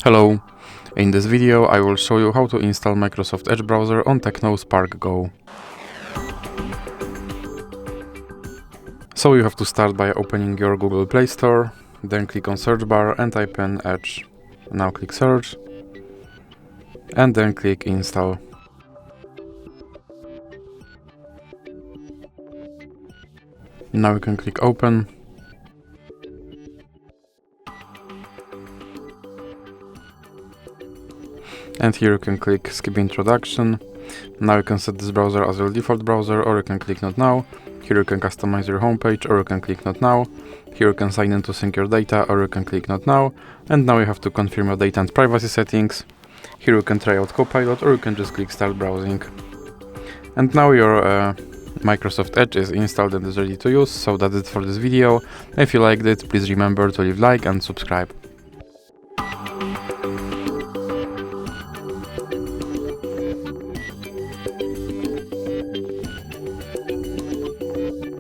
Hello! In this video I will show you how to install Microsoft Edge browser on Tecno Spark Go. So you have to start by opening your Google Play Store, then click on search bar and type in Edge. Now click search and then click install. Now you can click open. And here you can click skip introduction. Now you can set this browser as your default browser, or you can click not now. Here you can customize your homepage, or you can click not now. Here you can sign in to sync your data, or you can click not now. And now you have to confirm your data and privacy settings. Here you can try out Copilot, or you can just click start browsing. And now your Microsoft Edge is installed and is ready to use, so that's it for this video. If you liked it, please remember to leave like and subscribe.